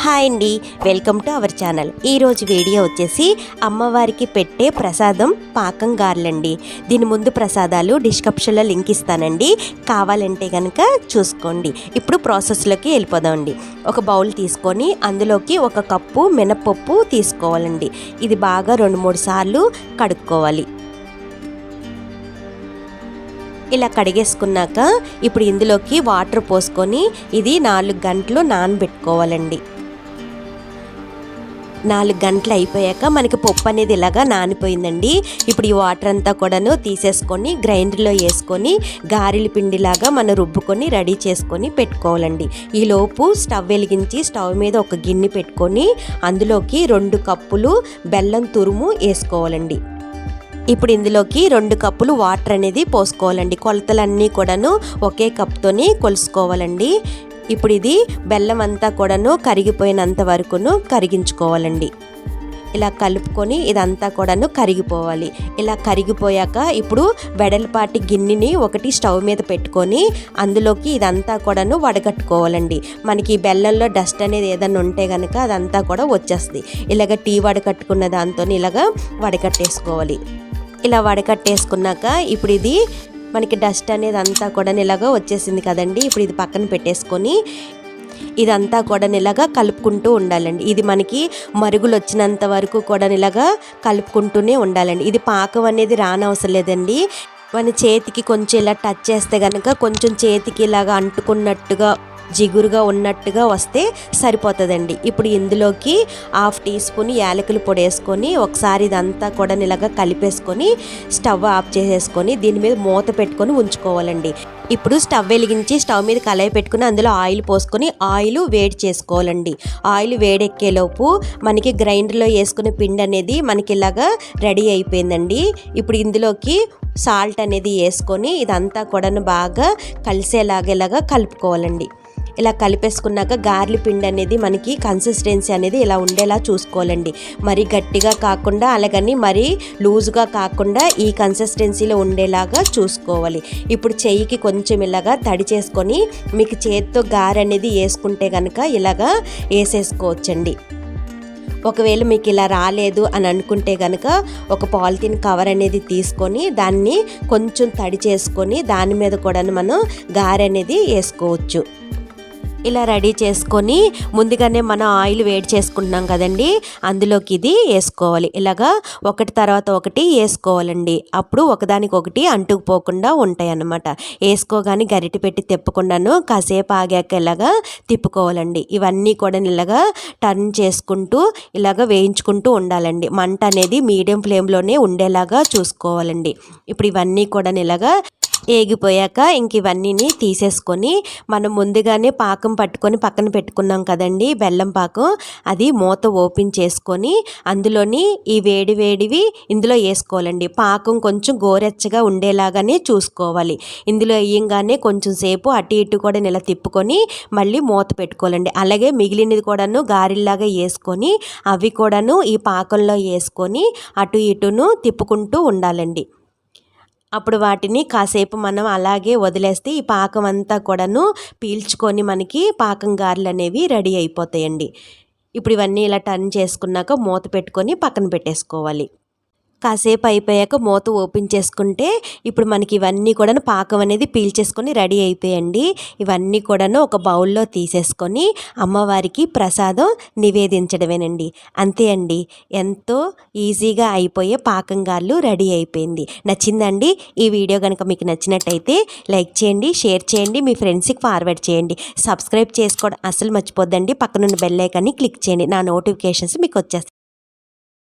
Hi అండి, welcome to our channel. ఈరోజు video వచ్చేసి అమ్మవారికి పెట్టే ప్రసాదం పాకం గారెలండి. దీని ముందు ప్రసాదాలు డిస్క్రిప్షన్లో లింక్ ఇస్తానండి, కావాలంటే కనుక చూసుకోండి. ఇప్పుడు ప్రాసెస్లోకి వెళ్ళిపోదామండి. ఒక బౌల్ తీసుకొని అందులోకి ఒక కప్పు మినపప్పు తీసుకోవాలండి. ఇది బాగా 2-3 సార్లు కడుక్కోవాలి. ఇలా కడిగేసుకున్నాక ఇప్పుడు ఇందులోకి వాటర్ పోసుకొని ఇది 4 గంటలు నానబెట్టుకోవాలండి. 4 గంటలు అయిపోయాక మనకి పప్పు అనేది ఇలాగా నానిపోయిందండి. ఇప్పుడు ఈ వాటర్ అంతా కూడాను తీసేసుకొని గ్రైండర్లో వేసుకొని గారెల పిండిలాగా మనం రుబ్బుకొని రెడీ చేసుకొని పెట్టుకోవాలండి. ఈలోపు స్టవ్ వెలిగించి స్టవ్ మీద ఒక గిన్నె పెట్టుకొని అందులోకి 2 కప్పులు బెల్లం తురుము వేసుకోవాలండి. ఇప్పుడు ఇందులోకి 2 కప్పులు వాటర్ అనేది పోసుకోవాలండి. కొలతలన్నీ కూడాను ఒకే కప్తోని కొలుసుకోవాలండి. ఇప్పుడు ఇది బెల్లం అంతా కూడాను కరిగిపోయినంత వరకును కరిగించుకోవాలండి. ఇలా కలుపుకొని ఇదంతా కూడాను కరిగిపోవాలి. ఇలా కరిగిపోయాక ఇప్పుడు వెడల్పాటి గిన్నెని ఒకటి స్టవ్ మీద పెట్టుకొని అందులోకి ఇదంతా కూడాను వడగట్టుకోవాలండి. మనకి బెల్లంలో డస్ట్ అనేది ఏదైనా ఉంటే కనుక అదంతా కూడా వచ్చేస్తుంది. ఇలాగ టీ వడకట్టుకున్న దాంతో ఇలాగ వడకట్టేసుకోవాలి. ఇలా వడకట్టేసుకున్నాక ఇప్పుడు ఇది మనకి డస్ట్ అనేది అంతా కూడా ఇలాగా వచ్చేసింది కదండి. ఇప్పుడు ఇది పక్కన పెట్టేసుకొని ఇదంతా కూడా ఇలాగా కలుపుకుంటూ ఉండాలండి. ఇది మనకి మరుగులు వచ్చినంత వరకు కూడా ఇలాగా కలుపుకుంటూనే ఉండాలండి. ఇది పాకం అనేది రానవసరం లేదండి. మన చేతికి కొంచెం ఇలా టచ్ చేస్తే కనుక కొంచెం చేతికి ఇలాగా అంటుకున్నట్టుగా జిగురుగా ఉన్నట్టుగా వస్తే సరిపోతుందండి. ఇప్పుడు ఇందులోకి 1/2 టీ స్పూన్ యాలకుల పొడి వేసుకొని ఒకసారి ఇదంతా కూడా ఇలాగా కలిపేసుకొని స్టవ్ ఆఫ్ చేసేసుకొని దీని మీద మూత పెట్టుకొని ఉంచుకోవాలండి. ఇప్పుడు స్టవ్ వెలిగించి స్టవ్ మీద కళాయి పెట్టుకుని అందులో ఆయిల్ పోసుకొని ఆయిల్ వేడి చేసుకోవాలండి. ఆయిల్ వేడెక్కేలోపు మనకి గ్రైండర్లో వేసుకునే పిండి అనేది మనకి ఇలాగా రెడీ అయిపోయిందండి. ఇప్పుడు ఇందులోకి సాల్ట్ అనేది వేసుకొని ఇదంతా కూడా బాగా కలిసేలాగేలాగా కలుపుకోవాలండి. ఇలా కలిపేసుకున్నాక గారెల పిండి అనేది మనకి కన్సిస్టెన్సీ అనేది ఇలా ఉండేలా చూసుకోవాలండి. మరీ గట్టిగా కాకుండా అలాగని మరీ లూజ్గా కాకుండా ఈ కన్సిస్టెన్సీలో ఉండేలాగా చూసుకోవాలి. ఇప్పుడు చెయ్యికి కొంచెం ఇలాగా తడి చేసుకొని మీకు చేతితో గారె అనేది వేసుకుంటే కనుక ఇలాగా వేసేసుకోవచ్చండి. ఒకవేళ మీకు ఇలా రాలేదు అని అనుకుంటే కనుక ఒక పాలిథిన్ కవర్ అనేది తీసుకొని దాన్ని కొంచెం తడి చేసుకొని దాని మీద కూడా మనం గారె అనేది వేసుకోవచ్చు. ఇలా రెడీ చేసుకొని ముందుగానే మనం ఆయిల్ వేడి చేసుకుంటున్నాం కదండి, అందులోకి ఇది వేసుకోవాలి. ఇలాగా ఒకటి తర్వాత ఒకటి వేసుకోవాలండి. అప్పుడు ఒకదానికొకటి అంటుకుపోకుండా ఉంటాయి అన్నమాట. వేసుకోగానే గరిటె పెట్టి తిప్పకుండాను కాసేపు ఆగాక ఇలాగా తిప్పుకోవాలండి. ఇవన్నీ కూడా ఇలాగా టర్న్ చేసుకుంటూ ఇలాగ వేయించుకుంటూ ఉండాలండి. మంట అనేది మీడియం ఫ్లేమ్లోనే ఉండేలాగా చూసుకోవాలండి. ఇప్పుడు ఇవన్నీ కూడా ఇలాగా ఏగిపోయాక ఇంక ఇవన్నీ తీసేసుకొని మనం ముందుగానే పాకం పట్టుకొని పక్కన పెట్టుకున్నాం కదండి బెల్లం పాకం, అది మూత ఓపెన్ చేసుకొని అందులోని ఈ వేడివి ఇందులో వేసుకోవాలండి. పాకం కొంచెం గోరెచ్చగా ఉండేలాగానే చూసుకోవాలి. ఇందులో వేయంగానే కొంచెం సేపు అటు ఇటు కూడా ఇలా తిప్పుకొని మళ్ళీ మూత పెట్టుకోవాలండి. అలాగే మిగిలినది కూడాను గారెల్లాగా వేసుకొని అవి కూడాను ఈ పాకంలో వేసుకొని అటు ఇటును తిప్పుకుంటూ ఉండాలండి. అప్పుడు వాటిని కాసేపు మనం అలాగే వదిలేస్తే ఈ పాకం అంతా కూడాను పీల్చుకొని మనకి పాకం గారెలు అనేవి రెడీ అయిపోతాయండి. ఇప్పుడు ఇవన్నీ ఇలా టర్న్ చేసుకున్నాక మూత పెట్టుకొని పక్కన పెట్టేసుకోవాలి. కాసేపు అయిపోయాక మూత ఓపెన్ చేసుకుంటే ఇప్పుడు మనకి ఇవన్నీ కూడా పాకం అనేది పీల్చేసుకొని రెడీ అయిపోయండి. ఇవన్నీ కూడాను ఒక బౌల్లో తీసేసుకొని అమ్మవారికి ప్రసాదం నివేదించడమేనండి. అంతే అండి, ఎంతో ఈజీగా అయిపోయే పాకం గారెలు రెడీ అయిపోయింది. నచ్చిందండి? ఈ వీడియో కనుక మీకు నచ్చినట్టయితే లైక్ చేయండి, షేర్ చేయండి, మీ ఫ్రెండ్స్కి ఫార్వర్డ్ చేయండి. సబ్స్క్రైబ్ చేసుకోవడం అస్సలు మర్చిపోద్దండి. పక్కనున్న బెల్ ఐకాన్ని క్లిక్ చేయండి. నా నోటిఫికేషన్స్ మీకు వచ్చేస్తాయి.